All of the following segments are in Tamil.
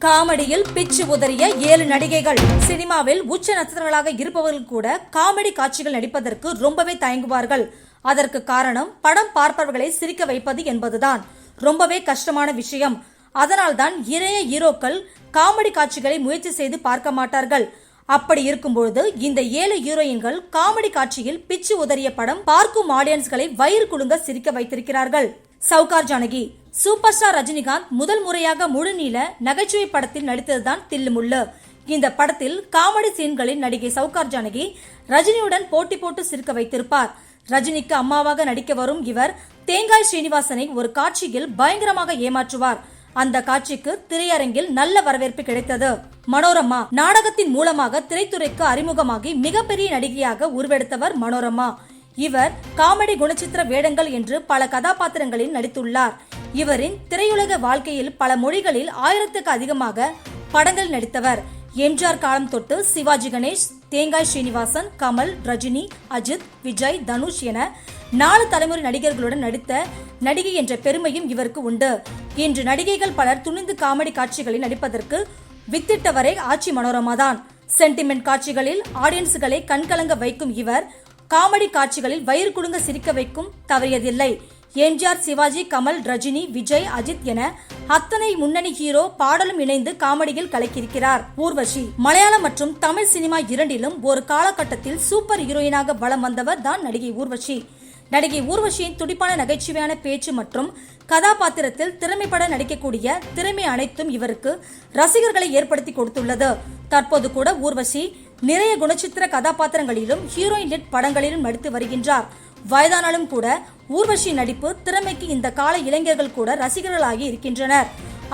காமெடியில் பிச்சு உதறிய 7 நடிகைகள். சினிமாவில் உச்ச நட்சத்திரங்களாக இருப்பவர்கள் கூட காமெடி காட்சிகள் நடிப்பதற்கு ரொம்பவே தயங்குவார்கள். அதற்கு காரணம் படம் பார்ப்பவர்களை சிரிக்க வைப்பது என்பதுதான். ரொம்பவே கஷ்டமான விஷயம். அதனால்தான் இளைய ஹீரோக்கள் காமெடி காட்சிகளை முயற்சி செய்து பார்க்க மாட்டார்கள். அப்படி இருக்கும்போது இந்த 7 ஹீரோயின்கள் காமெடி காட்சியில் பிச்சு உதறிய படம் பார்க்கும் ஆடியன்ஸ்களை வயிறு குலுங்க சிரிக்க வைத்திருக்கிறார்கள். சவுகார் ஜானகி. சூப்பர் ஸ்டார் ரஜினிகாந்த் முதல் முறையாக முழு நீள நகைச்சுவை படத்தில் நடித்ததுதான் தில்லுமுள்ளு. இந்த படத்தில் காமெடி சீன்களில் நடிகை சவுகார் ஜானகி ரஜினியுடன் போட்டி போட்டு சிரிக்க வைத்திருப்பார். ரஜினிக்கு அம்மாவாக நடிக்க வரும் இவர் தேங்காய் ஸ்ரீனிவாசனை ஒரு காட்சியில் பயங்கரமாக ஏமாற்றுவார். அந்த காட்சிக்கு திரையரங்கில் நல்ல வரவேற்பு கிடைத்தது. மனோரமா. நாடகத்தின் மூலமாக திரைத்துறைக்கு அறிமுகமாகி மிகப்பெரிய நடிகையாக உருவெடுத்தவர் மனோரமா. இவர் காமெடி குணச்சித்திர வேடங்கள் என்று பல கதாபாத்திரங்களில் நடித்துள்ளார். இவரின் திரையுலக வாழ்க்கையில் பல மொழிகளில் 1000க்கு அதிகமாக படங்கள் நடித்தவர். எம்ஜிஆர் காலம் தொட்டு சிவாஜி கணேஷ், தேங்காய் ஸ்ரீனிவாசன், கமல், ரஜினி, அஜித், விஜய், தனுஷ் என 4 தலைமுறை நடிகர்களுடன் நடித்த நடிகை என்ற பெருமையும் இவருக்கு உண்டு. இன்று நடிகைகள் பலர் துணிந்து காமெடி காட்சிகளில் நடிப்பதற்கு வித்திட்டவரே ஆட்சி மனோரமா தான். சென்டிமெண்ட் காட்சிகளில் ஆடியன்ஸ்களை கண்கலங்க வைக்கும் இவர் காமெடி காட்சிகளில் வயிறு குலுங்க சிரிக்க வைக்கும் தவறியதில்லை. எம்ஜிஆர், சிவாஜி, கமல், ரஜினி, விஜய், அஜித் என அத்தனை முன்னணி ஹீரோ பாடலும் இணைந்து காமெடியில் கலக்கியிருக்கிறார். ஊர்வஷி. மலையாளம் மற்றும் தமிழ் சினிமா இரண்டிலும் ஒரு காலகட்டத்தில் சூப்பர் ஹீரோயினாக வலம் வந்தவர் தான் நடிகை ஊர்வஷி. நடிகை ஊர்வஷியின் துடிப்பான நகைச்சுவையான பேச்சு மற்றும் கதாபாத்திரத்தில் திறமைப்பட நடிக்கக்கூடிய திறமை அனைத்தும் இவருக்கு ரசிகர்களை ஏற்படுத்தி கொடுத்துள்ளது. தற்போது கூட ஊர்வஷி நிறைய குணச்சித்திர கதாபாத்திரங்களிலும் ஹீரோயின் லீட் படங்களிலும் நடித்து வருகின்றார். வயதானாலும் கூட ஊர்வஷி நடிப்பு திறமைக்கு இந்த கால இளைஞர்கள் கூட ரசிகர்களாகி இருக்கின்றனர்.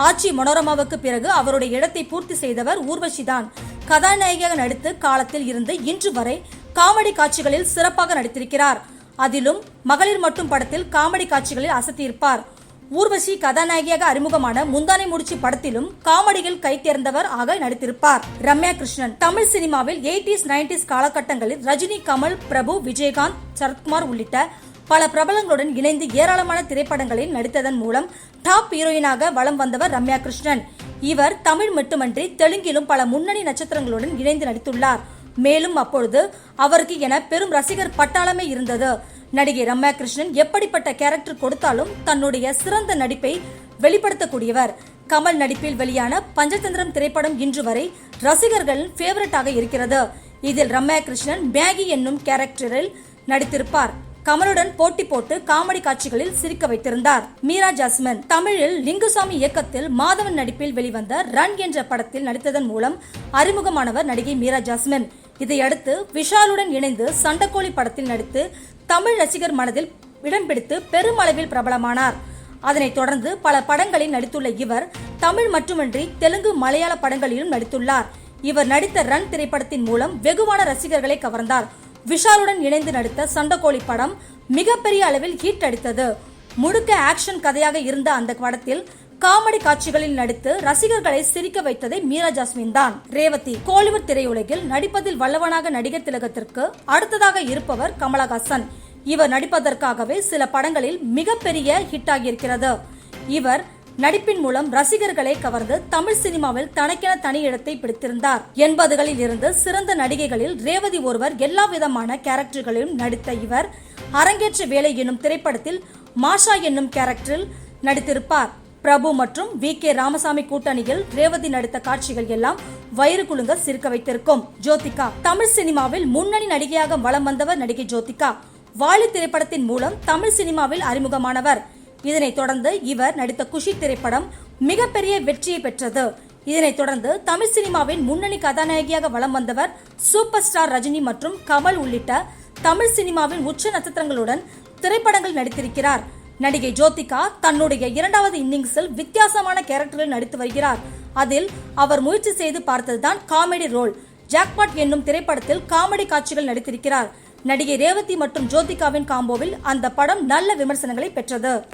ஆட்சி மனோரமாவுக்கு பிறகு அவருடைய இடத்தை பூர்த்தி செய்தவர் ஊர்வஷி தான். கதாநாயகியாக நடித்து காலத்தில் இருந்து இன்று வரை காமெடி காட்சிகளில் சிறப்பாக நடித்திருக்கிறார். அதிலும் மகளிர் மட்டும் படத்தில் காமெடி காட்சிகளில் அசத்தியிருப்பார். ஊர்வஷி கதாநாயகியாக அறிமுகமான முந்தானை முடிச்சு படத்திலும் காமெடியில் கை தேர்ந்தவர் ஆக நடித்திருப்பார். ரம்யா கிருஷ்ணன். தமிழ் சினிமாவில் 80s 90s காலகட்டங்களில் ரஜினி, கமல், பிரபு, விஜயகாந்த், சரத்குமார் உள்ளிட்ட பல பிரபலங்களுடன் இணைந்து ஏராளமான திரைப்படங்களில் நடித்ததன் மூலம் டாப் ஹீரோயினாக வலம் வந்தவர் ரம்யா கிருஷ்ணன். இவர் தமிழ் மட்டுமன்றி தெலுங்கிலும் பல முன்னணி நட்சத்திரங்களுடன் இணைந்து நடித்துள்ளார். மேலும் அப்பொழுது அவருக்கு என பெரும் ரசிகர் பட்டாளமே இருந்தது. நடிகை ரம்யா கிருஷ்ணன் எப்படிப்பட்ட கேரக்டர் கொடுத்தாலும் தன்னுடைய சிறந்த நடிப்பை வெளிப்படுத்தக்கூடியவர். கமல் நடிப்பில் வெளியான பஞ்சதந்திரம் திரைப்படம் இன்று வரை ரசிகர்களின் ஃபேவரட்டாக இருக்கிறது. இதில் ரம்யா கிருஷ்ணன் மேகி என்னும் கேரக்டரில் நடித்திருப்பார். கமலுடன் போட்டி போட்டு காமெடி காட்சிகளில் சிரிக்க வைத்திருந்தார். மீரா ஜாஸ்மின். தமிழில் லிங்குசாமி இயக்கத்தில் மாதவன் நடிப்பில் வெளிவந்த ரன் என்ற படத்தில் நடித்ததன் மூலம் அறிமுகமானவர் நடிகை மீரா ஜாஸ்மின். இதையடுத்து விஷாலுடன் இணைந்து சண்டக்கோழி படத்தில் நடித்து தமிழ் ரசிகர் மனதில் இடம் பிடித்து பெருமளவில் பிரபலமானார். அதனைத் தொடர்ந்து பல படங்களில் நடித்துள்ள இவர் தமிழ் மட்டுமின்றி தெலுங்கு, மலையாள படங்களிலும் நடித்துள்ளார். இவர் நடித்த ரன் திரைப்படத்தின் மூலம் வெகுவான ரசிகர்களை கவர்ந்தார். விஷாலுடன் இணைந்து நடித்த சண்டக்கோழி படம் மிகப்பெரிய அளவில் ஹிட் அடித்தது. முழுக்க ஆக்ஷன் கதையாக இருந்த அந்த படத்தில் காமெடி காட்சிகளில் நடித்து ரசிகர்களை சிரிக்க வைத்ததை மீரா ஜாஸ்மின் தான். ரேவதி. கோலிவுட் திரையுலகில் நடிப்பதில் வல்லவனாக நடிகர் திலகத்திற்கு அடுத்ததாக இருப்பவர் கமலஹாசன். இவர் நடிப்பதற்காகவே சில படங்களில் மிகப்பெரிய ஹிட் ஆகியிருக்கிறது. இவர் நடிப்பின் மூலம் ரசிகர்களை கவர்ந்து தமிழ் சினிமாவில் தனக்கென தனி இடத்தை பிடித்திருந்தார். 80களில் இருந்து சிறந்த நடிகைகளில் ரேவதி ஒருவர். எல்லா விதமான கேரக்டர்களிலும் நடித்த இவர் அரங்கேற்ற வேலை என்னும் திரைப்படத்தில் மாஷா என்னும் கேரக்டரில் நடித்திருப்பார். பிரபு மற்றும் வி.கே. ராமசாமி கூட்டணியில் ரேவதி நடித்த காட்சிகள் எல்லாம் வயிறு குலுங்க சிரிக்க வைத்திருக்கும். ஜோதிகா. தமிழ் சினிமாவில் முன்னணி நடிகையாக வலம் வந்தவர் நடிகை ஜோதிகா. வாலி திரைப்படத்தின் மூலம் தமிழ் சினிமாவில் அறிமுகமானவர். இதனைத் தொடர்ந்து இவர் நடித்த குஷி திரைப்படம் மிகப்பெரிய வெற்றியை பெற்றது. இதனைத் தொடர்ந்து தமிழ் சினிமாவின் முன்னணி கதாநாயகியாக வலம் வந்தவர் சூப்பர் ஸ்டார் ரஜினி மற்றும் கமல் உள்ளிட்ட தமிழ் சினிமாவின் உச்ச நட்சத்திரங்களுடன் திரைப்படங்கள் நடித்திருக்கிறார். நடிகை ஜோதிகா தன்னுடைய 2வது இன்னிங்ஸில் வித்தியாசமான கேரக்டரில் நடித்து வருகிறார். அதில் அவர் முயற்சி செய்து பார்த்ததுதான் காமெடி ரோல். ஜாக்பாட் என்னும் திரைப்படத்தில் காமெடி காட்சிகள் நடித்திருக்கிறார். நடிகை ரேவதி மற்றும் ஜோதிகாவின் காம்போவில் அந்த படம் நல்ல விமர்சனங்களை பெற்றது.